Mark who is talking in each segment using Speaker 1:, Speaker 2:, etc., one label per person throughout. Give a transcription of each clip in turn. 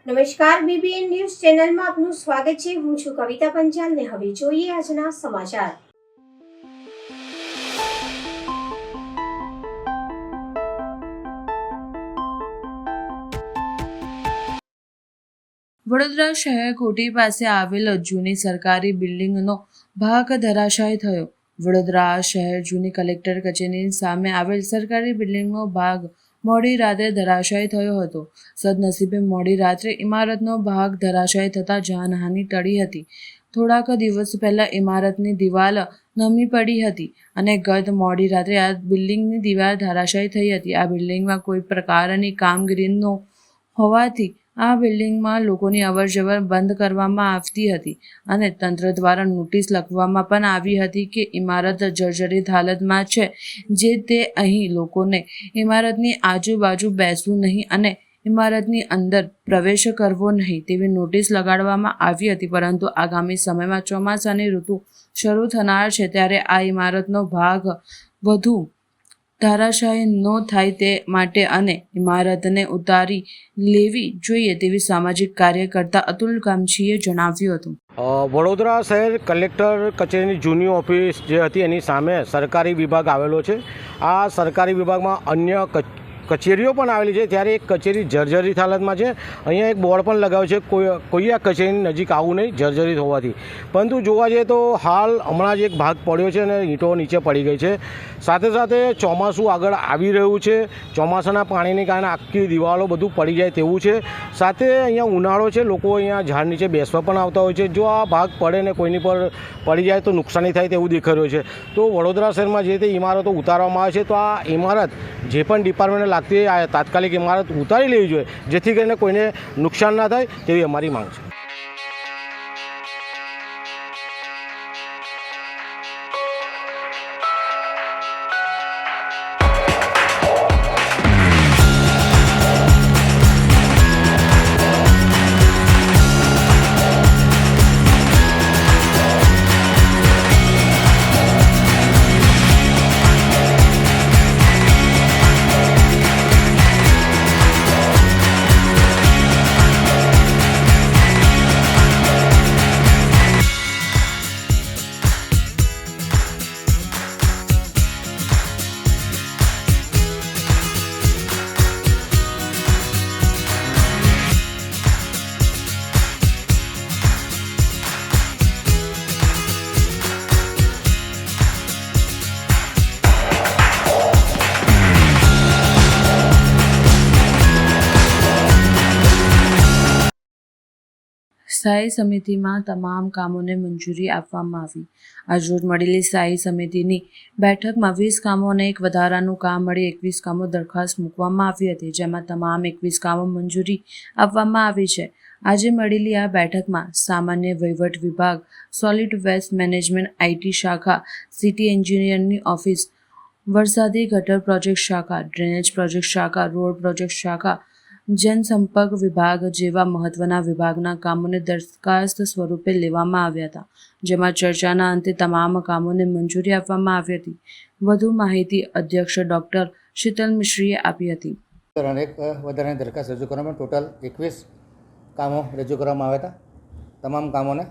Speaker 1: નમસ્કાર, BBN news ચેનલમાં આપનું સ્વાગત છે. હું છું કવિતા પંચાલ ને હવે જોઈએ આજના સમાચાર.
Speaker 2: વડોદરા શહેર કોઠી પાસે આવેલ જૂની સરકારી બિલ્ડિંગનો ભાગ ધરાશાયી થયો. વડોદરા શહેર જૂની કલેક્ટર કચેરીની સામે આવેલ સરકારી બિલ્ડિંગનો ભાગ મોડી રાત્રે ધરાશાયી થયો હતો. સદનસીબે મોડી રાત્રે ઇમારતનો ભાગ ધરાશાયી થતાં જાનહાનિ ટળી હતી. થોડાક દિવસ પહેલા ઇમારતની દિવાલ નમી પડી હતી અને ગત મોડી રાત્રે આ બિલ્ડિંગની દિવાલ ધરાશાયી થઈ હતી. આ બિલ્ડિંગમાં કોઈ પ્રકારની કામગીરી ન હોવાથી આ બિલ્ડિંગમાં લોકોની અવરજવર બંધ કરવામાં આવતી હતી અને તંત્ર દ્વારા નોટિસ લખવામાં પણ આવી હતી કે ઇમારત જર્જરિત હાલતમાં છે, જે તે અહીં લોકોને ઇમારતની આજુબાજુ બેસવું નહીં અને ઇમારતની અંદર પ્રવેશ કરવો નહીં તેવી નોટિસ લગાડવામાં આવી હતી. પરંતુ આગામી સમયમાં ચોમાસાની ઋતુ શરૂ થનાર છે ત્યારે આ ઇમારતનો ભાગ વધુ ધરાશાયી ન થાય તે માટે અને ઇમારતને ઉતારી લેવી જોઈએ તેવી સામાજિક કાર્યકર્તા અતુલ કામચીએ જણાવ્યું હતું.
Speaker 3: વડોદરા શહેર કલેક્ટર કચેરીની જૂની ઓફિસ જે હતી એની સામે સરકારી વિભાગ આવેલો છે. આ સરકારી વિભાગમાં અન્ય કચેરીઓ પણ આવેલી છે, ત્યારે એક કચેરી જર્જરિત હાલતમાં છે. અહીંયા એક બોર્ડ પણ લગાવ્યો છે, કોઈ આ કચેરીની નજીક આવવું નહીં જર્જરિત હોવાથી. પરંતુ જોવા જઈએ તો હાલ હમણાં જ એક ભાગ પડ્યો છે અને ઈંટો નીચે પડી ગઈ છે. સાથે સાથે ચોમાસું આગળ આવી રહ્યું છે, ચોમાસાના પાણીને કારણે આખી દિવાલો બધું પડી જાય તેવું છે. સાથે અહીંયા ઉનાળો છે, લોકો અહીંયા ઝાડ નીચે બેસવા પણ આવતા હોય છે. જો આ ભાગ પડે ને કોઈની પર પડી જાય તો નુકસાની થાય તેવું દેખાઈ રહ્યું છે. તો વડોદરા શહેરમાં જે તે ઇમારતો ઉતારવામાં આવે છે, તો આ ઇમારત જે પણ ડિપાર્ટમેન્ટને લાગતી આ તાત્કાલિક ઇમારત ઉતારી લેવી જોઈએ, જેથી કરીને કોઈને નુકસાન ના થાય તેવી અમારી માંગ છે.
Speaker 2: સ્થાયી સમિતિમાં તમામ કામોને મંજૂરી આપવામાં આવી. આજરોજ મળેલી સ્થાયી સમિતિની બેઠકમાં 20 કામો અને એક વધારાનું કામ મળી 21 કામો દરખાસ્ત મૂકવામાં આવી હતી, જેમાં તમામ 21 કામો મંજૂરી આપવામાં આવી છે. આજે મળેલી આ બેઠકમાં સામાન્ય વહીવટ વિભાગ, સોલિડ વેસ્ટ મેનેજમેન્ટ, આઈટી શાખા, સિટી એન્જિનિયરની ઓફિસ, વરસાદી ગટર પ્રોજેક્ટ શાખા, ડ્રેનેજ પ્રોજેક્ટ શાખા, રોડ પ્રોજેક્ટ શાખા, જનસંપર્ક વિભાગ જેવા મહત્વના વિભાગના કામોને દરખાસ્ત સ્વરૂપે લેવામાં આવ્યા હતા, જેમાં ચર્ચાના અંતે તમામ કામોને મંજૂરી આપવામાં આવી હતી. વધુ માહિતી અધ્યક્ષ ડૉક્ટર શીતલ મિશ્રીએ આપી હતી.
Speaker 4: એક વધારાની દરખાસ્ત રજૂ કરવામાં ટોટલ 21 કામો રજૂ કરવામાં આવ્યા હતા. તમામ કામોને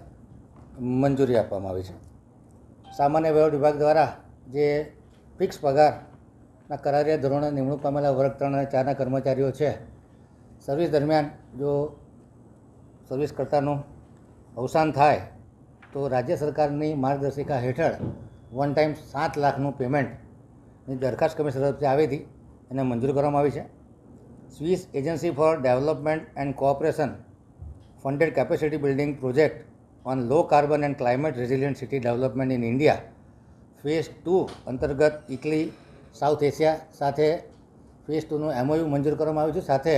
Speaker 4: મંજૂરી આપવામાં આવી છે. સામાન્ય વહીવટ વિભાગ દ્વારા જે ફિક્સ પગારના કરારિયા ધોરણે નિમણૂક પામેલા વર્ગ 3 અને 4ના કર્મચારીઓ છે, સર્વિસ દરમિયાન જો સર્વિસ કરતાનું અવસાન થાય તો રાજ્ય સરકારની માર્ગદર્શિકા હેઠળ વન ટાઈમ 7 લાખનું પેમેન્ટની દરખાસ્ત કમિશનર તરફથી આવી હતી, એને મંજૂર કરવામાં આવી છે. Swiss agency for development and cooperation funded capacity building project on low carbon and climate resilient city development in India phase 2 અંતર્ગત ઇટલી સાઉથ એશિયા સાથે ફેઝ 2નું MOU મંજૂર કરવામાં આવ્યું છે. સાથે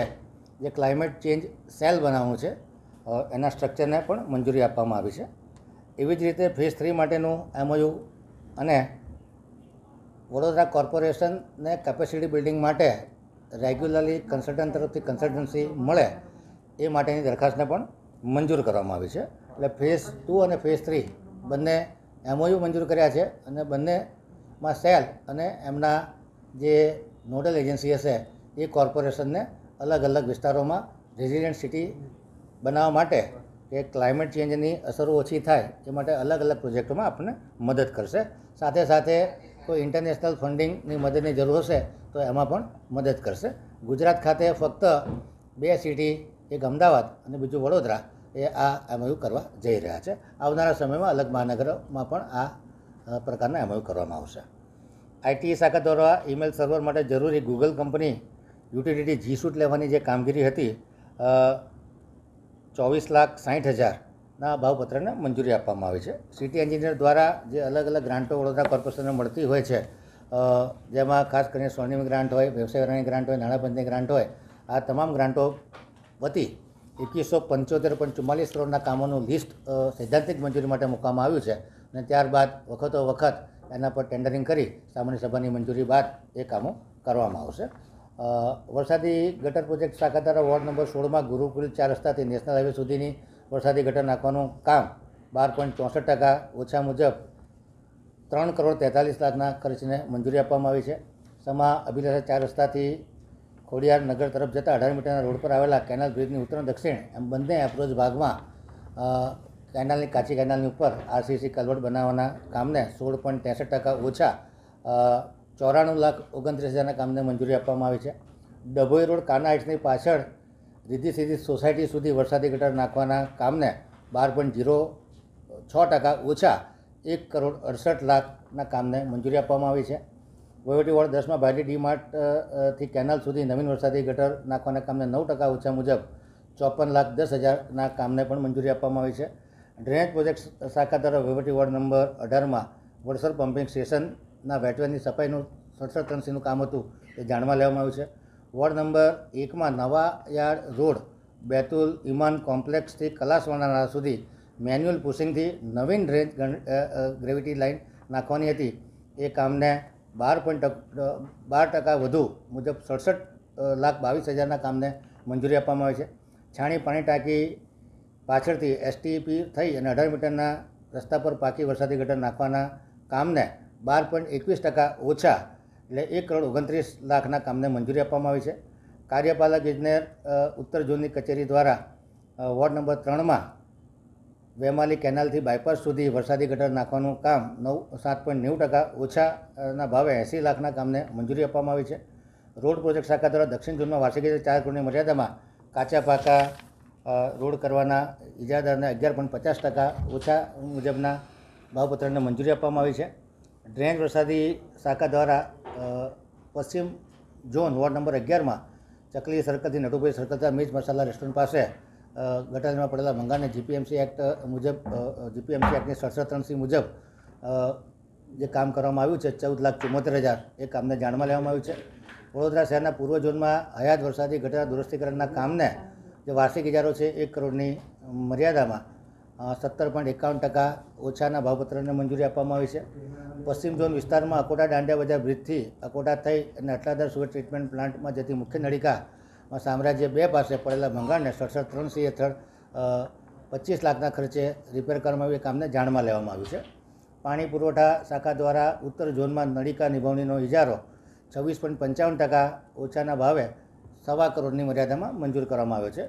Speaker 4: જે ક્લાઇમેટ ચેન્જ સેલ બનાવવાનું છે એના સ્ટ્રક્ચરને પણ મંજૂરી આપવામાં આવી છે. એવી જ રીતે ફેઝ 3 માટેનું MOU અને વડોદરા કોર્પોરેશનને કેપેસિટી બિલ્ડિંગ માટે રેગ્યુલરલી કન્સલ્ટન્ટ તરફથી કન્સલ્ટન્સી મળે એ માટેની દરખાસ્તને પણ મંજૂર કરવામાં આવી છે. એટલે ફેઝ 2 અને ફેઝ 3 બંને MOU મંજૂર કર્યા છે અને બંનેમાં સેલ અને એમના જે નોડલ એજન્સી હશે એ કોર્પોરેશનને અલગ અલગ વિસ્તારોમાં રેઝિલિયન્ટ સિટી બનાવવા માટે કે ક્લાઇમેટ ચેન્જની અસરો ઓછી થાય એ માટે અલગ અલગ પ્રોજેક્ટોમાં આપણને મદદ કરશે. સાથે સાથે કોઈ ઇન્ટરનેશનલ ફંડિંગની મદદની જરૂર હશે તો એમાં પણ મદદ કરશે. ગુજરાત ખાતે ફક્ત 2 સિટી, એક અમદાવાદ અને બીજું વડોદરા એ આ એમઓયુ કરવા જઈ રહ્યા છે. આવનારા સમયમાં અલગ મહાનગરોમાં પણ આ પ્રકારના એમઓયુ કરવામાં આવશે. આઈટી શાખા દ્વારા ઈમેલ સર્વર માટે જરૂરી Google company utility G Suite લેવાની જે કામગીરી હતી 24,60,000ના ભાવપત્રને મંજૂરી આપવામાં આવી છે. સિટી એન્જિનિયર દ્વારા જે અલગ અલગ ગ્રાન્ટો વડોદરા કોર્પોરેશનને મળતી હોય છે, જેમાં ખાસ કરીને સ્વર્ણિમ ગ્રાન્ટ હોય, વ્યવસાય ગ્રાન્ટ હોય, નાણાં પંચની ગ્રાન્ટ હોય, આ તમામ ગ્રાન્ટો વતી 2175.44 કરોડના કામોનું લિસ્ટ સૈદ્ધાંતિક મંજૂરી માટે મૂકવામાં આવ્યું છે અને ત્યારબાદ વખત એના પર ટેન્ડરિંગ કરી સામાન્ય સભાની મંજૂરી બાદ એ કામો કરવામાં આવશે. વરસાદી ગટર પ્રોજેક્ટ શાખા દ્વારા વોર્ડ નંબર 16માં ગુરુકુલ 4 રસ્તાથી નેશનલ હાઈવે સુધીની વરસાદી ગટર નાખવાનું કામ 12.64% ઓછા મુજબ 3,43,00,000ના ખર્ચને મંજૂરી આપવામાં આવી છે. સમા અભિલાષા 4 રસ્તાથી ખોડિયાર નગર તરફ જતા 18 મીટરના રોડ પર આવેલા કેનાલ બ્રિજની ઉત્તર દક્ષિણ એમ બંને એપ્રોચ ભાગમાં કેનાલની કાચી કેનાલની ઉપર આરસીસી કલવટ બનાવવાના કામને 16.63% ઓછા 94,29,000ના કામને મંજૂરી આપવામાં આવી છે. ડભોઈ રોડ કાના હાઇટ્સની પાછળ રીધી સીધી સોસાયટી સુધી વરસાદી ગટર નાખવાના કામને 12.06% ઓછા 1,68,00,000ના કામને મંજૂરી આપવામાં આવી છે. વહીવટી વોર્ડ 10માં ભાયલી ડી માર્ટથી કેનાલ સુધી નવીન વરસાદી ગટર નાખવાના કામને 9% ઓછા મુજબ 54,10,000ના કામને પણ મંજૂરી આપવામાં આવી છે. ડ્રેનેજ પ્રોજેક્ટ શાખા દ્વારા વહીવટી વોર્ડ નંબર 18માં વડસર પમ્પિંગ સ્ટેશનના વેટવેની સફાઈનું 67 કામ હતું એ જાણવા લેવામાં આવ્યું છે. વોર્ડ નંબર 1માં નવા યાર્ડ રોડ બેતુલ ઇમાન કોમ્પ્લેક્સથી કલાસવાના સુધી મેન્યુઅલ પુશિંગથી નવીન ડ્રેનેજ ગ્રેવિટી લાઇન નાખવાની હતી. એ કામને 12% વધુ મુજબ 67,22,000ના કામને મંજૂરી આપવામાં આવી છે. છાણી પાણી ટાંકી પાછળથી એસટીપી થઈ અને 18 મીટરના રસ્તા પર પાકી વરસાદી ગટર નાખવાના કામને 12.21% ઓછા એટલે 1,29,00,000ના કામને મંજૂરી આપવામાં આવી છે. કાર્યપાલક ઇજનેર ઉત્તર ઝોનની કચેરી દ્વારા વોર્ડ નંબર 3માં વેમાલી કેનાલથી બાયપાસ સુધી વરસાદી ગટર નાખવાનું કામ 7.90% ઓછાના ભાવે 80,00,000ના કામને મંજૂરી આપવામાં આવી છે. રોડ પ્રોજેક્ટ શાખા દ્વારા દક્ષિણ ઝોનમાં વાર્ષિક 4 કરોડની મર્યાદામાં કાચા પાકા રોડ કરવાના ઇજાદારને 11.50% ઓછા મુજબના ભાવપત્રને મંજૂરી આપવામાં આવી છે. ડ્રેનેજ વરસાદી શાખા દ્વારા પશ્ચિમ ઝોન વોર્ડ નંબર 11માં ચકલી સર્કલથી નટુભાઈ સર્કલ મિર્ચ મસાલા રેસ્ટોરન્ટ પાસે ગટરમાં પડેલા ભંગારને જીપીએમસી એક્ટ મુજબ જીપીએમસી એક્ટની 67(3) મુજબ જે કામ કરવામાં આવ્યું છે 14,74,000 એ કામને જાણમાં લેવામાં આવ્યું છે. વડોદરા શહેરના પૂર્વ ઝોનમાં હયાત વરસાદી ગટર દુરસ્તીકરણના કામને જે વાર્ષિક ઇજારો છે 1 કરોડની મર્યાદામાં 17.51% ઓછાના ભાવપત્રને મંજૂરી આપવામાં આવી છે. પશ્ચિમ ઝોન વિસ્તારમાં અકોટા દાંડિયા બજાર બ્રિજથી અકોટા થઈ અને અટલાદર સુગર ટ્રીટમેન્ટ પ્લાન્ટમાં જતી મુખ્ય નળિકામાં સામ્રાજ્ય 2 પાસે પડેલા ભંગારને 67(3) હેઠળ 25 લાખના ખર્ચે રિપેર કરવામાં આવ્યું એ કામને જાણમાં લેવામાં આવ્યું છે. પાણી પુરવઠા શાખા દ્વારા ઉત્તર ઝોનમાં નળિકા નિભાવણીનો ઇજારો 26.55% ઓછાના ભાવે 1.25 કરોડની મર્યાદામાં મંજૂર કરવામાં આવ્યો છે.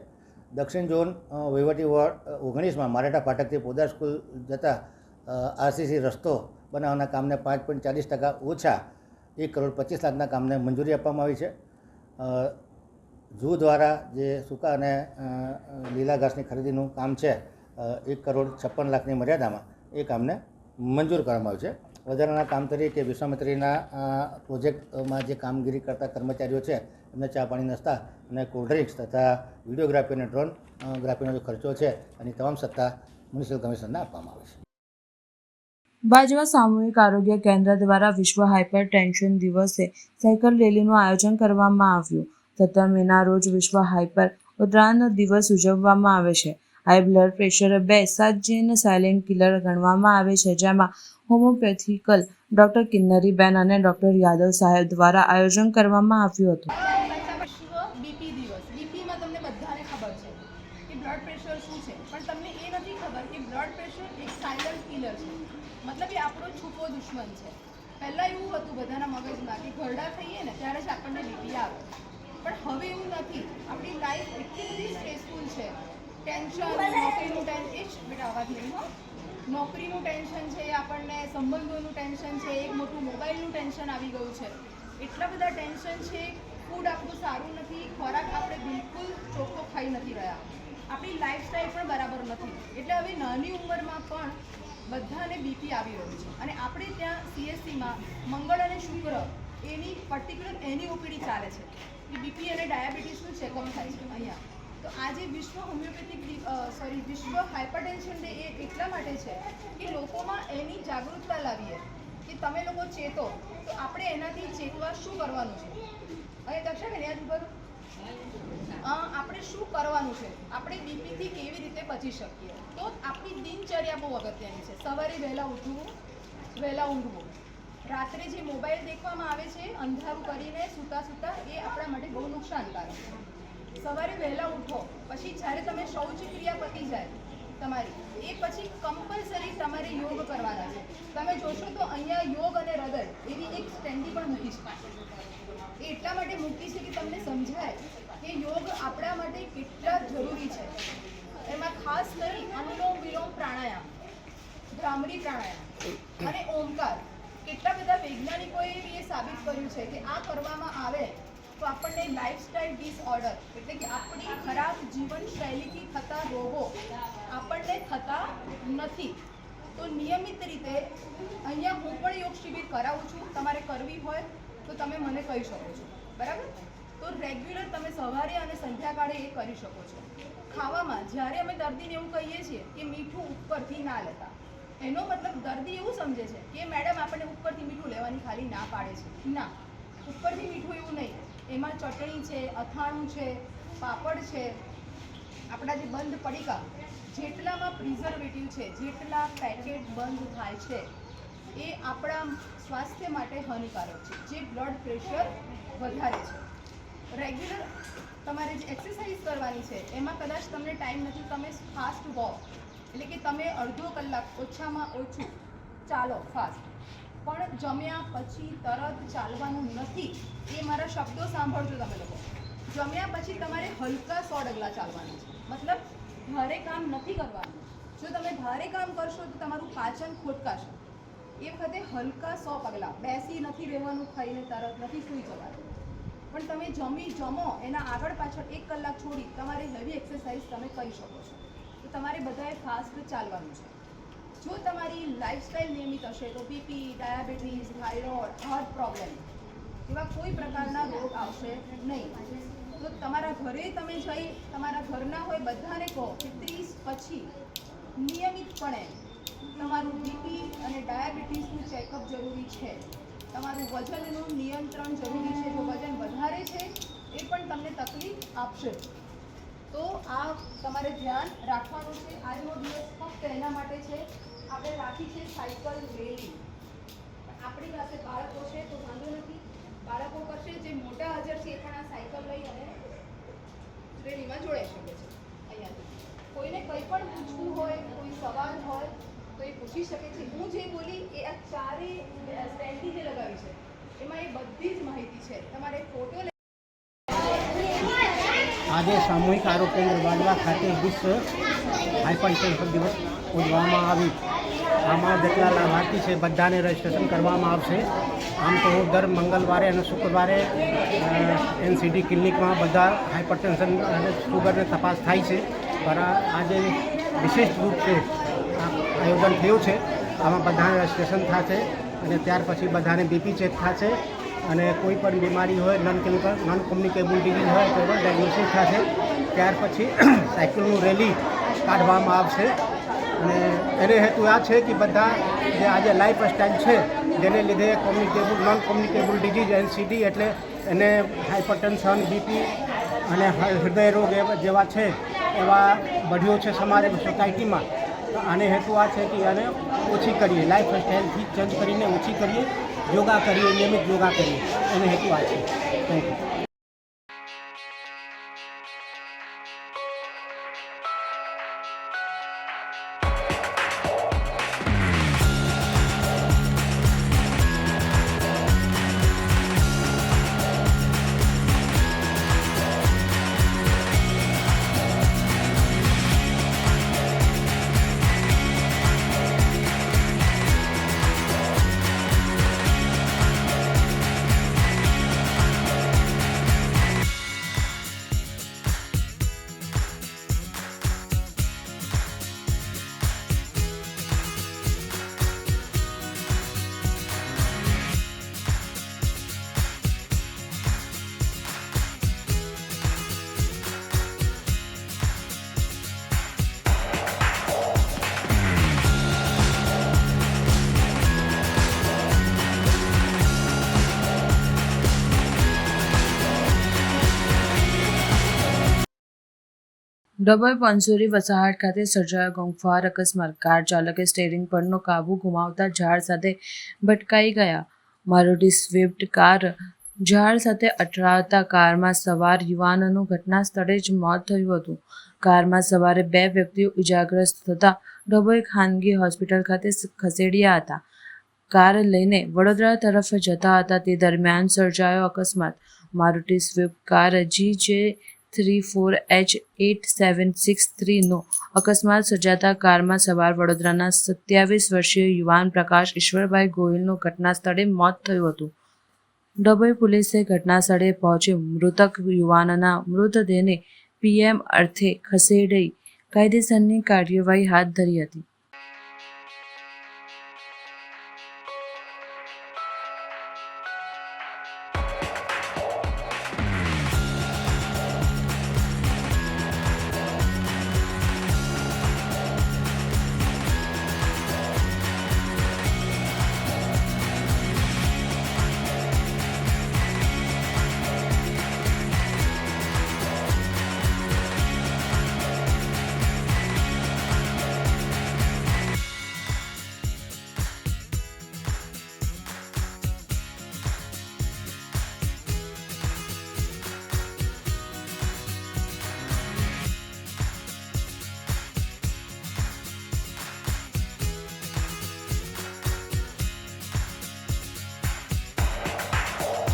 Speaker 4: દક્ષિણ ઝોન વહીવટી વોર્ડ 19માં મારેટા ફાટકથી પોદાર સ્કૂલ જતા આરસીસી રસ્તો બનાવવાના કામને 5.40% ઓછા 1,25,00,000ના કામને મંજૂરી આપવામાં આવી છે. ઝૂ દ્વારા જે સૂકા અને લીલા ઘાસની ખરીદીનું કામ છે 1,56,00,000ની મર્યાદામાં એ કામને મંજૂર કરવામાં આવ્યું છે. વધારાના કામ તરીકે વિશ્વામિત્રીના પ્રોજેક્ટમાં જે કામગીરી કરતા કર્મચારીઓ છે એમને ચા પાણી નાસ્તા અને કોલ્ડ ડ્રિંક્સ તથા વિડીયોગ્રાફી અને ડ્રોન ગ્રાફીનો જે ખર્ચો છે એની તમામ સત્તા મ્યુનિસિપલ કમિશનરને આપવામાં આવે છે.
Speaker 2: બાજવા સામૂહિક આરોગ્ય કેન્દ્ર દ્વારા વિશ્વ હાઇપર ટેન્શન દિવસે સાયકલ રેલીનું આયોજન કરવામાં આવ્યું. 17 મેના રોજ વિશ્વ હાઇપર ઉદ્રાણ દિવસ ઉજવવામાં આવે છે. હાઈ બ્લડ પ્રેશર 2 સાત-જીન સાયલેન્ટ કિલર ગણવામાં આવે છે, જેમાં હોમિયોપેથિકલ ડૉક્ટર કિન્નરીબેન અને ડૉક્ટર યાદવ સાહેબ દ્વારા આયોજન કરવામાં આવ્યું હતું.
Speaker 5: બીપી દિવસ. બીપીમાં તમને બધાને ખબર છે કે બ્લડ પ્રેશર શું છે, પણ તમને એ નથી ખબર કે બ્લડ પ્રેશર એક સાયલન્ટ કિલર છે. મતલબ એ આપણો છૂપો દુશ્મન છે. પહેલાં એવું હતું બધાના મગજમાં કે ઘરડા થઈએ ને ત્યારે જ આપણને બીપી આવે, પણ હવે એવું નથી. આપણી લાઈફ એટલી બધી સ્ટ્રેસફુલ છે ટેન્શન, નોકરીનું ટેન્શન, બેટા અવાજ નહીં હો, નોકરીનું ટેન્શન છે, આપણને સંબંધોનું ટેન્શન છે, એક મોટું મોબાઈલનું ટેન્શન આવી ગયું છે, એટલા બધા ટેન્શન છે, ફૂડ આપણું સારું નથી, ખોરાક આપણે બિલકુલ ચોખ્ખો ખાઈ નથી રહ્યા, આપણી લાઈફસ્ટાઈલ પણ બરાબર નથી, એટલે હવે નાની ઉંમરમાં પણ બધાને બીપી આવી રહ્યું છે. અને આપણે ત્યાં CSCમાં મંગળ અને શુક્ર એની પર્ટિક્યુલર એની ઓપીડી ચાલે છે કે બીપી અને ડાયાબિટીસનું ચેકઅપ થાય છે અહીંયા. તો આજે વિશ્વ હોમિયોપેથિક વિશ્વ હાઇપરટેન્શન ડે એ એટલા માટે છે કે લોકોમાં એની જાગૃતતા લાવીએ કે તમે લોકો ચેતો, તો આપણે એનાથી ચેતવા શું કરવાનું છે. અને દક્ષા બેન યાદ ઉપર આપણે શું કરવાનું છે, આપણે બીપીથી કેવી રીતે બચી શકીએ. તો આપણી દિનચર્યા બહુ અગત્યની છે. સવારે વહેલા ઉઠવું, વહેલા ઊંઘવું, રાત્રે જે મોબાઈલ દેખવામાં આવે છે અંધારું કરીને સૂતા સૂતા એ આપણા માટે બહુ નુકસાનકારક છે. સવારે વહેલા ઉઠો, પછી જ્યારે તમે શૌચ ક્રિયા પતી જાય તમારી, એ પછી કમ્પલસરી તમારે યોગ કરવાના છે. તમે જોશો તો અહીંયા યોગ અને હૃદય એવી એક સ્ટેન્ડી પણ મૂકી છે. એ એટલા માટે મૂકી છે કે તમને સમજાય કે યોગ આપણા માટે કેટલા જરૂરી છે. એમાં ખાસ કરી અનુલોમ વિલોમ પ્રાણાયામ, ભ્રામરી પ્રાણાયામ અને ઓમકાર, કેટલા બધા વૈજ્ઞાનિકોએ એ સાબિત કર્યું છે કે આ કરવામાં આવે તો આપણને લાઈફસ્ટાઈલ ડિસઓર્ડર એટલે કે આપણી ખરાબ જીવનશૈલીથી થતા રોગો આપણને થતા નથી. તો નિયમિત રીતે અહીંયા હું પણ યોગ શિબિર કરાવું છું. તમારે કરવી હોય તો તમે મને કહી શકો છો, બરાબર? તો રેગ્યુલર તમે સવારે અને સંધ્યાકાળે એ કરી શકો છો. ખાવામાં જ્યારે અમે દર્દીને એવું કહીએ છીએ કે મીઠું ઉપરથી ના લેતા, એનો મતલબ દર્દી એવું સમજે છે કે મેડમ આપણને ઉપરથી મીઠું લેવાની ખાલી ના પાડે છે. ના, ઉપરથી મીઠું એવું નહીં, એમાં ચટણી છે, અથાણું છે, પાપડ છે, આપણા જે બંધ પડીકા, જેટલામાં પ્રિઝર્વેટિવ છે, જેટલા પેકેટ બંધ થાય છે એ આપણા સ્વાસ્થ્ય માટે હાનિકારક છે, જે બ્લડ પ્રેશર વધારે છે. રેગ્યુલર તમારે જે એક્સરસાઇઝ કરવાની છે એમાં કદાચ તમને ટાઈમ નથી, તમે ફાસ્ટ વોક એટલે કે તમે અડધો કલાક ઓછામાં ઓછું ચાલો ફાસ્ટ, પણ જમ્યા પછી તરત ચાલવાનું નથી. એ મારા શબ્દો સાંભળજો તમે લોકો. જમ્યા પછી તમારે હલકા 100 ડગલા ચાલવાના છે, મતલબ ભારે કામ નથી કરવાનું. જો તમે ભારે કામ કરશો તો તમારું પાચન ખોટકાશે. એ વખતે હલકા 100 પગલાં, બેસી નથી રહેવાનું, ખાઈને તરત નથી સૂઈ જવાનું. પણ તમે જમો એના આગળ પાછળ 1 કલાક છોડી તમારે હેવી એક્સરસાઇઝ તમે કરી શકો છો. તો તમારે બધાએ ફાસ્ટ ચાલવાનું છે. જો તમારી લાઈફસ્ટાઈલ નિયમિત હશે તો BP, diabetes, thyroid, heart problem એવા કોઈ પ્રકારના રોગ આવશે નહીં. તો તમારા ઘરે તમે જઈ તમારા ઘરના હોય બધાને કહો કે 30 પછી નિયમિતપણે તમારું બીપી અને ડાયાબિટીસનું ચેકઅપ જરૂરી છે. તમારું વજનનું નિયંત્રણ જરૂરી છે. જો વજન વધારે છે એ પણ તમને તકલીફ આપશે. તો આ તમારે ધ્યાન રાખવાનું છે. આજનો દિવસ ફક્ત એના માટે છે. આપણે રાખી છે સાયકલ રેલી. આપણી પાસે બાળકો છે તો વાંધો નથી, બાળકો કરશે. જે મોટા હાજર છે એ પણ આ સાયકલ લઈ અને રેલીમાં જોડાઈ શકે છે. અહીંયાથી કોઈને કંઈ પણ પૂછવું હોય, કોઈ સવાલ હોય તો એ પૂછી શકે છે. હું જે બોલી એ આ ચારેય સ્ટેન્ડથી જે લગાવી છે એમાં એ બધી જ માહિતી છે. તમારે ફોટો
Speaker 6: આજે સામૂહિક આરોગ્ય કેન્દ્ર વાડવા ખાતે વિશ્વ હાઇપરટેન્શન દિવસ ઉજવવામાં આવી. આમાં જેટલા લાભાર્થી છે બધાને રજીસ્ટ્રેશન કરવામાં આવશે. આમ તો દર મંગળવારે અને શુક્રવારે NCD ક્લિનિકમાં બધા હાઇપરટેન્શન અને શુગરને તપાસ થાય છે. પણ આજે વિશિષ્ટ રૂપે આયોજન થયું છે. આમાં બધાને રજીસ્ટ્રેશન થશે અને ત્યાર પછી બધાને બીપી ચેક થશે અને કોઈ પણ બીમારી હોય, નોન કોમ્યુનિકેબલ ડિઝીઝ હોય તો પણ ડાયગ્નોસિસ થશે. ત્યાર પછી સાયકલનું રેલી કાઢવામાં આવશે અને એને હેતુ આ છે કે બધા જે આજે લાઈફ સ્ટાઇલ છે જેને લીધે નોન કોમ્યુનિકેબલ ડિઝીઝ NCD એટલે એને હાઇપરટેન્શન, બીપી અને હૃદય રોગ જેવા છે એવા બઢીઓ છે સમાજ સોસાયટીમાં. તો આને હેતુ આ છે કે આને ઓછી કરીએ, લાઈફ સ્ટાઇલથી ચેન્જ કરીને ઓછી કરીએ, યોગા કરીએ, નિયમિત યોગા કરીએ. એને હેતુ આ છે. Thank you.
Speaker 2: ડભોઈ પંસોરી વસાહત ખાતે સર્જાયો ગમખ્વાર અકસ્માત. કાર ચાલકે સ્ટીયરિંગ પરનો કાબુ ગુમાવતા ઝાડ સાથે ભટકાઈ ગયા. મારુતિ સ્વિફ્ટ કાર ઝાડ સાથે અથડાતા કારમાં સવાર યુવાનનું ઘટના સ્થળે જ મોત થયું હતું. કારમાં સવારે 2 વ્યક્તિઓ ઇજાગ્રસ્ત થતા ડભોઈ ખાનગી હોસ્પિટલ ખાતે ખસેડ્યા હતા. કાર લઈને વડોદરા તરફ જતા હતા તે દરમિયાન સર્જાયો અકસ્માત. મારુતિ સ્વિફ્ટ કાર GJ34H8763 નો અકસ્માત સર્જાતા કારમાં સવાર વડોદરાના 27 વર્ષીય યુવાન પ્રકાશ ઈશ્વરભાઈ ગોહિલનું ઘટના સ્થળે મોત થયું હતું. ડભોઈ પોલીસે ઘટના સ્થળે પહોંચી મૃતક યુવાનના મૃતદેહને PM અર્થે ખસેડી કાયદેસરની કાર્યવાહી હાથ ધરી હતી.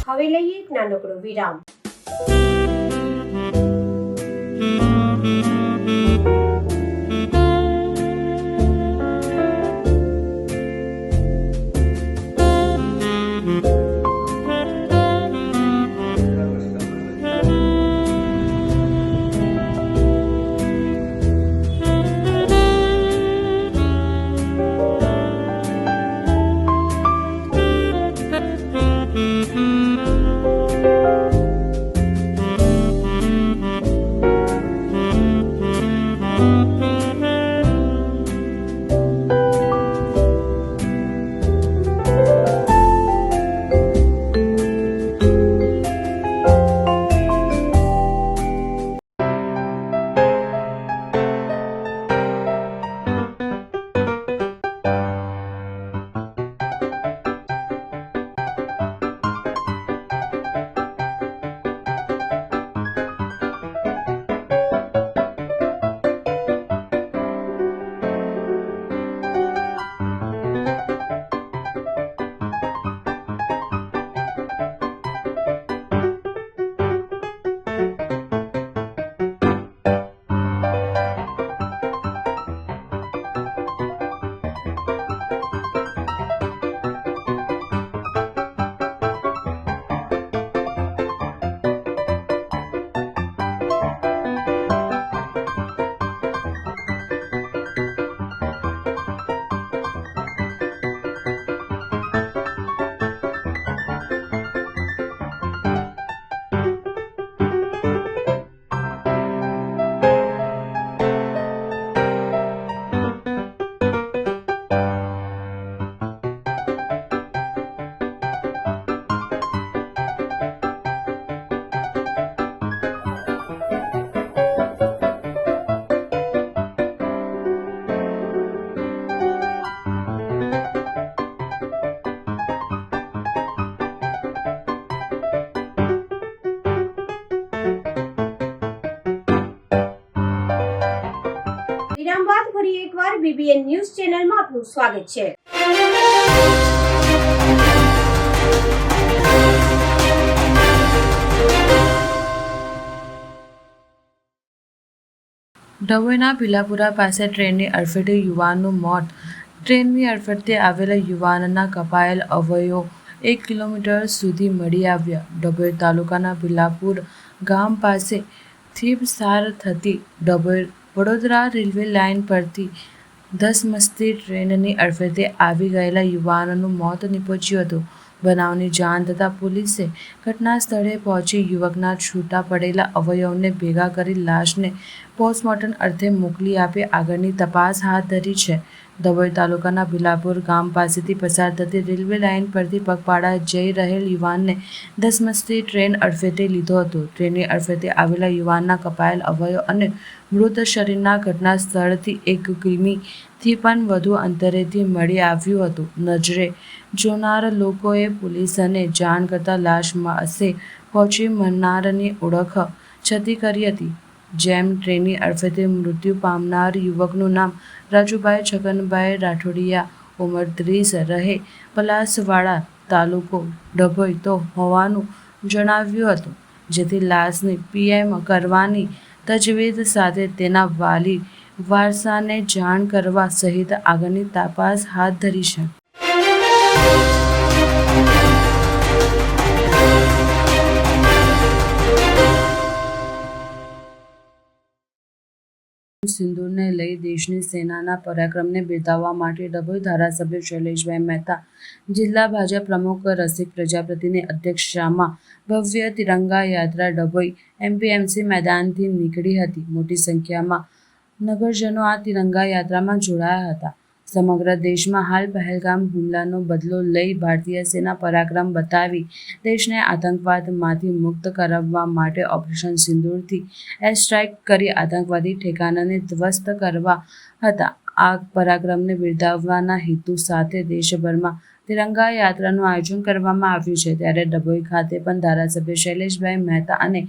Speaker 1: હવે લઈએ એક નાનકડો વિરામ. વિરામ બાદ ફરી એકવાર BBN ન્યૂઝ ચેનલમાં આપનું સ્વાગત છે.
Speaker 2: ડભોઈના ભીલાપુરા પાસે ટ્રેનની અડફેટે યુવાનનું મોત. ટ્રેનની અડફેટે આવેલા યુવાનના કપાયેલ અવયવો 1 કિલોમીટર સુધી મળી આવ્યા. ડભોઈ તાલુકાના ભીલાપુર ગામ પાસેથી પસાર થતી ડભોઈ વડોદરા રેલવે લાઇન પરથી ધસમસતી ટ્રેનની અડફેટે આવી ગયેલા યુવાનનું મોત નીપજ્યું હતું. બનાવની જાણ થતાં પોલીસે ઘટના સ્થળે પહોંચી યુવકના છૂટા પડેલા અવયવોને ભેગા કરી લાશને પોસ્ટમોર્ટમ અર્થે મોકલી આપી આગળની તપાસ હાથ ધરી છે. ડભોઈ તાલુકાના ભીલાપુર ગામ પાસેથી પસાર થતી રેલવે લાઇન પરથી પગપાળા જઈ રહેલ યુવાનને ધસમસતી ટ્રેન અડફેટે લીધો હતો. ટ્રેનની અડફેટે આવેલા યુવાનના કપાયેલ અવયવ અને મૃત શરીરના ઘટના સ્થળથી 1 કિમીથી પણ વધુ અંતરેથી મળી આવ્યું હતું. નજરે જોનાર લોકોએ પોલીસને જાણ કરતા લાશ પાસે પહોંચી મરનારની ઓળખ છતી કરી હતી. જેમ ટ્રેનની અડફેટે મૃત્યુ પામનાર યુવકનું નામ રાજુભાઈ છગનભાઈ રાઠોડિયા, ઉંમર 30, રહે પલાસવાડા, તાલુકો ડભોઈ તો હોવાનું જણાવ્યું હતું. જેથી લાશની પીએમ કરવાની તજવીજ સાથે તેના વાલી વારસાને જાણ કરવા સહિત આગળની તપાસ હાથ ધરી છે. સિંદૂરને લઈ દેશની સેનાના પરાક્રમને બિરદાવવા માટે ડભોઈ ધારાસભ્ય શૈલેષભાઈ મહેતા, જિલ્લા ભાજપ પ્રમુખ રસિક પ્રજાપતિની અધ્યક્ષતામાં ભવ્ય તિરંગા યાત્રા ડભોઈ એપીએમસી મેદાનથી નીકળી હતી. મોટી સંખ્યામાં નગરજનો આ તિરંગા યાત્રામાં જોડાયા હતા. સમગ્ર દેશમાં હાલ પહેલગામ હુમલાનો બદલો લઈ ભારતીય સેના પરાક્રમ બતાવી દેશને આતંકવાદમાંથી મુક્ત કરાવવા માટે ઓપરેશન સિંદૂરથી એર સ્ટ્રાઇક કરી આતંકવાદી ઠેકાણાને ધ્વસ્ત કરવા હતા. આ પરાક્રમને બિરદાવવાના હેતુ સાથે દેશભરમાં તિરંગા યાત્રાનું આયોજન કરવામાં આવ્યું છે. ત્યારે ડભોઈ ખાતે પણ ધારાસભ્ય શૈલેષભાઈ મહેતા અને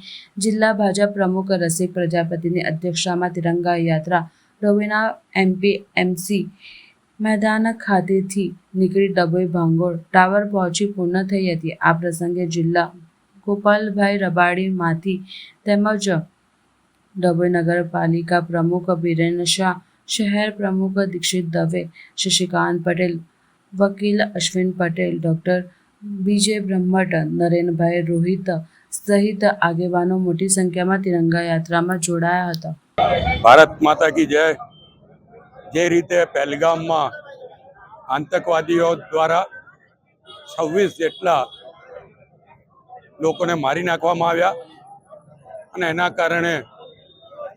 Speaker 2: જિલ્લા ભાજપ પ્રમુખ રસિક પ્રજાપતિની અધ્યક્ષતામાં તિરંગા યાત્રા ડભોઈના એપીએમસી મેદાન ખાતેથી નીકળી ડભોઈ ભાંગોળ ટાવર પહોંચી પૂર્ણ થઈ હતી. આ પ્રસંગે જિલ્લા ગોપાલભાઈ રબાડીમાંથી તેમજ ડભોઈ નગરપાલિકા પ્રમુખ બિરેન શાહ, શહેર પ્રમુખ દીક્ષિત દવે, શશિકાંત પટેલ, વકીલ અશ્વિન પટેલ, ડૉક્ટર બીજે બ્રહ્મટ, નરેનભાઈ રોહિત સહિત આગેવાનો મોટી સંખ્યામાં તિરંગા યાત્રામાં જોડાયા હતા.
Speaker 7: ભારત માતા કી જય. જે રીતે પહેલગામમાં આતંકવાદીઓ દ્વારા 26 જેટલા લોકોને મારી નાખવામાં આવ્યા અને એના કારણે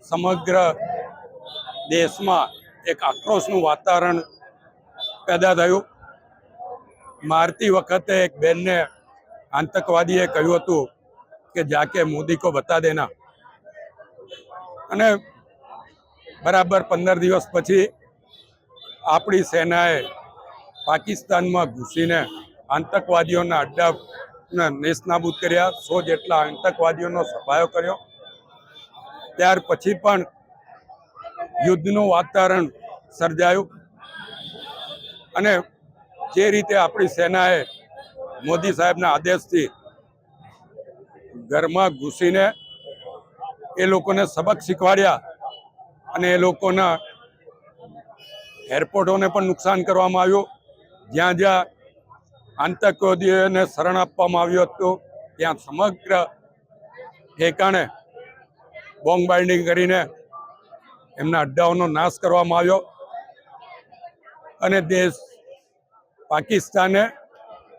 Speaker 7: સમગ્ર દેશમાં એક આક્રોશનું વાતાવરણ પેદા થયું. મારતી વખતે એક બેનને આતંકવાદીએ કહ્યું હતું કે જાકે મોદી કો બતા દેના, અને બરાબર 15 દિવસ પછી આપણી સેનાએ પાકિસ્તાનમાં ઘૂસીને આતંકવાદીઓના અડ્ડાને નેસ્તનાબૂદ કર્યા. 100 જેટલા આતંકવાદીઓનો સફાયો કર્યો. ત્યાર પછી પણ યુદ્ધનું વાતાવરણ સર્જાયું અને જે રીતે આપણી સેનાએ મોદી સાહેબના આદેશથી ઘરમાં ઘૂસીને એ લોકોને સબક શીખવાડ્યા અને એ લોકોના એરપોર્ટોને પણ નુકસાન કરવામાં આવ્યું. જ્યાં જ્યાં આતંકવાદીઓને શરણ આપવામાં આવ્યું હતું ત્યાં સમગ્ર ઠેકાણે બોમ્બ બાઇન્ડિંગ કરીને એમના અડ્ડાઓનો નાશ કરવામાં આવ્યો અને દેશ પાકિસ્તાને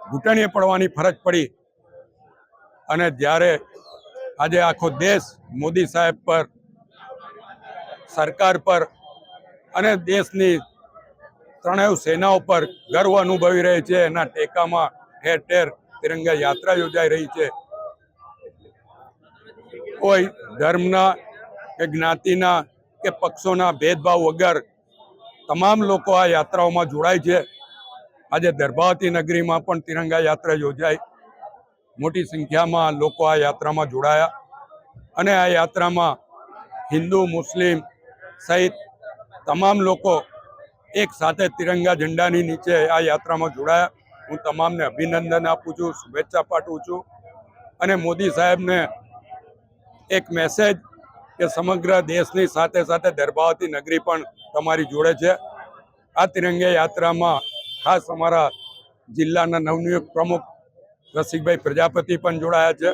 Speaker 7: ઘૂંટણીએ પડવાની ફરજ પડી. અને જ્યારે આજે આખો દેશ મોદી સાહેબ પર, સરકાર પર અને દેશની ત્રણેય સેનાઓ પર ગર્વ અનુભવી રહી છે, એના ટેકામાં ઠેર ઠેર તિરંગા યાત્રા યોજાઈ રહી છે. કોઈ ધર્મના કે જ્ઞાતિના કે પક્ષોના ભેદભાવ વગર તમામ લોકો આ યાત્રાઓમાં જોડાય છે. આજે દર્ભાવતી નગરીમાં પણ તિરંગા યાત્રા યોજાઈ. મોટી સંખ્યામાં લોકો આ યાત્રામાં જોડાયા અને આ યાત્રામાં હિન્દુ, મુસ્લિમ સહિત તમામ લોકો એક સાથે તિરંગા ઝંડાની નીચે આ યાત્રામાં જોડાયા. હું તમામને અભિનંદન આપું છું, શુભેચ્છા પાઠવું છું અને મોદી સાહેબને એક મેસેજ કે સમગ્ર દેશની સાથે સાથે દર્ભાવતી નગરી પણ તમારી જોડે છે. આ તિરંગા યાત્રામાં ખાસ અમારા જિલ્લાના નવનિયુક્ત પ્રમુખ રસિકભાઈ પ્રજાપતિ પણ જોડાયા છે.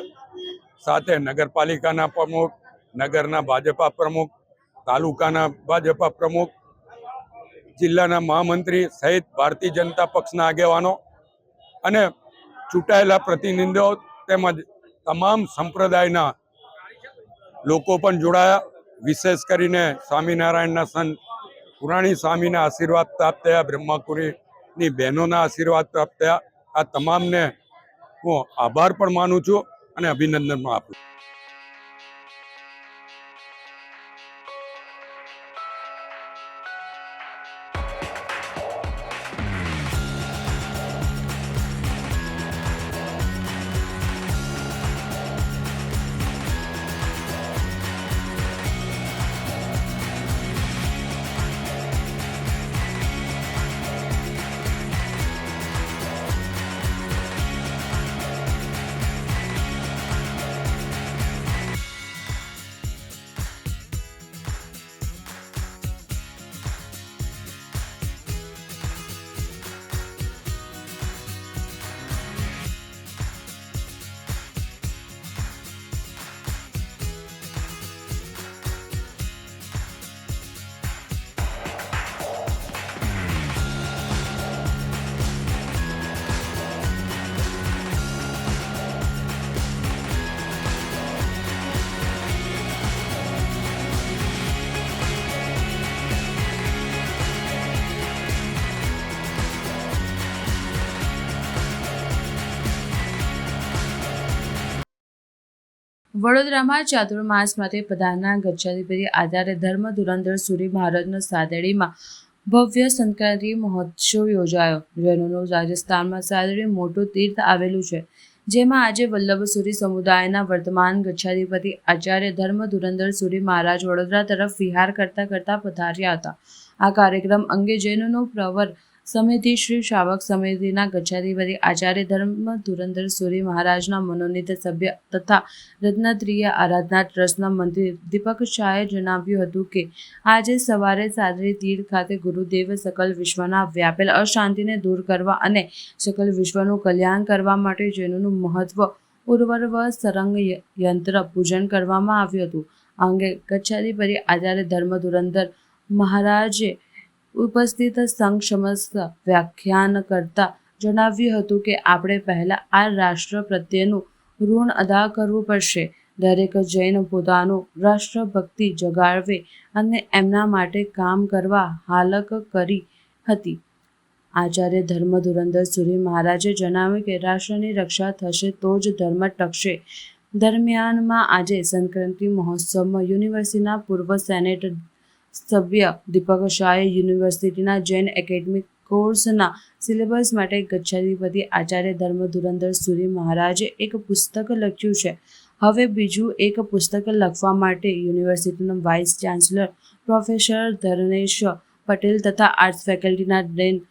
Speaker 7: સાથે નગરપાલિકાના પ્રમુખ, નગરના ભાજપા પ્રમુખ, તાલુકાના ભાજપા પ્રમુખ, જિલ્લાના મહામંત્રી સહિત ભારતીય જનતા પક્ષના આગેવાનો અને ચૂંટાયેલા પ્રતિનિધિઓ તેમજ તમામ સંપ્રદાયના લોકો પણ જોડાયા. વિશેષ કરીને સ્વામિનારાયણના સંત પુરાણી સ્વામીના આશીર્વાદ પ્રાપ્ત થયા, બ્રહ્માકુરીની બહેનોના આશીર્વાદ પ્રાપ્ત થયા. આ તમામને હું આભાર પણ માનું છું અને અભિનંદન પણ આપું છું.
Speaker 2: વડોદરામાં ચાતુર્માસ માટે પધારનાર ગચ્છાધિપતિ આચાર્ય ધર્મ ધુરંધર સુરી મહારાજના સાદડીમાં ભવ્ય સંક્રાંતિ મહોત્સવ યોજાયો. જૈનોનું રાજસ્થાનમાં સાદડી મોટું તીર્થ આવેલું છે, જેમાં આજે વલ્લભ સુરી સમુદાયના વર્તમાન ગચ્છાધિપતિ આચાર્ય ધર્મ ધુરંધર સુરી મહારાજ વડોદરા તરફ વિહાર કરતા પધાર્યા હતા. આ કાર્યક્રમ અંગે જૈનોનો પ્રવર સમિતિ શ્રી શ્રાવક સમિતિના ગચ્છાધિપતિ આચાર્ય ધર્મ ધુરંધર સુરી મહારાજના મનોનીત સભ્ય તથા રત્નત્રિય આરાધના ટ્રસ્ટના મંત્રી દીપક શાહે જણાવ્યું હતું કે આજે સવારે સાદડી તીર્થ ખાતે ગુરુદેવ સકલ વિશ્વના વ્યાપેલ અશાંતિને દૂર કરવા અને સકલ વિશ્વનું કલ્યાણ કરવા માટે જૈનોનું મહત્વ ઉર્વરવ સરંગ યંત્ર પૂજન કરવામાં આવ્યું હતું. આ અંગે ગચ્છાધિપતિ આચાર્ય ધર્મ ધુરંધર મહારાજે ઉપસ્થિત સંઘ સમસ્ત વ્યાખ્યાન કરતા જણાવ્યું હતું કે આપણે પહેલાં આ રાષ્ટ્ર પ્રત્યેનું ઋણ અદા કરવું પડશે. દરેક જૈન પોતાનું રાષ્ટ્રભક્તિ જગાડવે અને એમના માટે કામ કરવા હાલક કરી હતી. આચાર્ય ધર્મ ધુરંધર સુરી મહારાજે જણાવ્યું કે રાષ્ટ્રની રક્ષા થશે તો જ ધર્મ ટકશે. દરમિયાનમાં આજે સંક્રાંતિ મહોત્સવમાં યુનિવર્સિટીના પૂર્વ સેનેટ સભ્ય દીપક શાહે યુનિવર્સિટીના જૈન એકેડમિક કોર્સના સિલેબસ માટે ગચ્છાધિપતિ આચાર્ય ધર્મ ધુરંધર સુરી મહારાજે એક પુસ્તક લખ્યું છે. હવે બીજું એક પુસ્તક લખવા માટે યુનિવર્સિટીના vice chancellor professor Dharmesh Patel તથા આર્ટ્સ ફેકલ્ટીના ડેન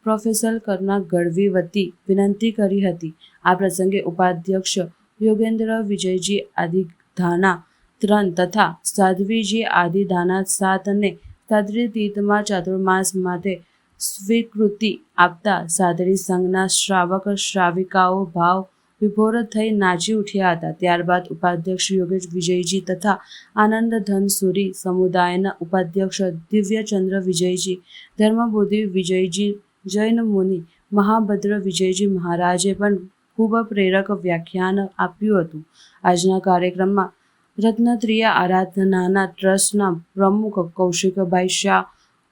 Speaker 2: પ્રોફેસર કરુણા ગઢવી વતી વિનંતી કરી હતી. આ પ્રસંગે ઉપાધ્યક્ષ યોગેન્દ્ર વિજયજી આદિધાના 3 તથા સાધ્વીજી આદિધાના 7 અને સાદડી તીર્થમાં ચાતુર્માસ માટે સ્વીકૃતિ આપતા સાદડી સંઘના શ્રાવક શ્રાવિકાઓ ભાવ વિભોર થઈ નાચી ઉઠ્યા હતા. ત્યારબાદ ઉપાધ્યક્ષ યોગેશ વિજયજી તથા આનંદ ધન સુરી સમુદાયના ઉપાધ્યક્ષ દિવ્યચંદ્ર વિજયજી, ધર્મબોધિ વિજયજી, જૈન મુનિ મહાભદ્ર વિજયજી મહારાજે પણ ખૂબ પ્રેરક વ્યાખ્યાન આપ્યું હતું. આજના કાર્યક્રમમાં રત્નત્રિય આરાધનાના ટ્રસ્ટના પ્રમુખ કૌશિકભાઈ શાહ,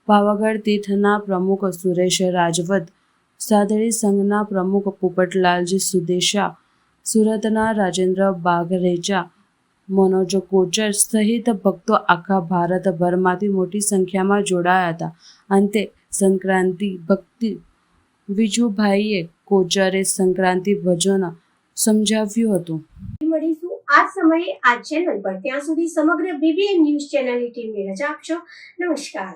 Speaker 2: પાવાગઢ તીર્થના પ્રમુખ સુરેશ રાજવત, સાદડી સંઘના પ્રમુખ પોપટલાલજી સુદેશા, સુરતના રાજેન્દ્ર બાઘરેચા, મનોજ કોચર સહિત ભક્તો આખા ભારતભરમાંથી મોટી સંખ્યામાં જોડાયા હતા. અંતે સંક્રાંતિ ભક્તિ વિજુભાઈએ કોચરે સંક્રાંતિ ભજન સમજાવ્યું હતું.
Speaker 1: મળીશું આ સમયે આ ચેનલ પર. ત્યાં સુધી સમગ્ર BBN ન્યૂઝ ચેનલની ટીમને રજા આપશો. નમસ્કાર.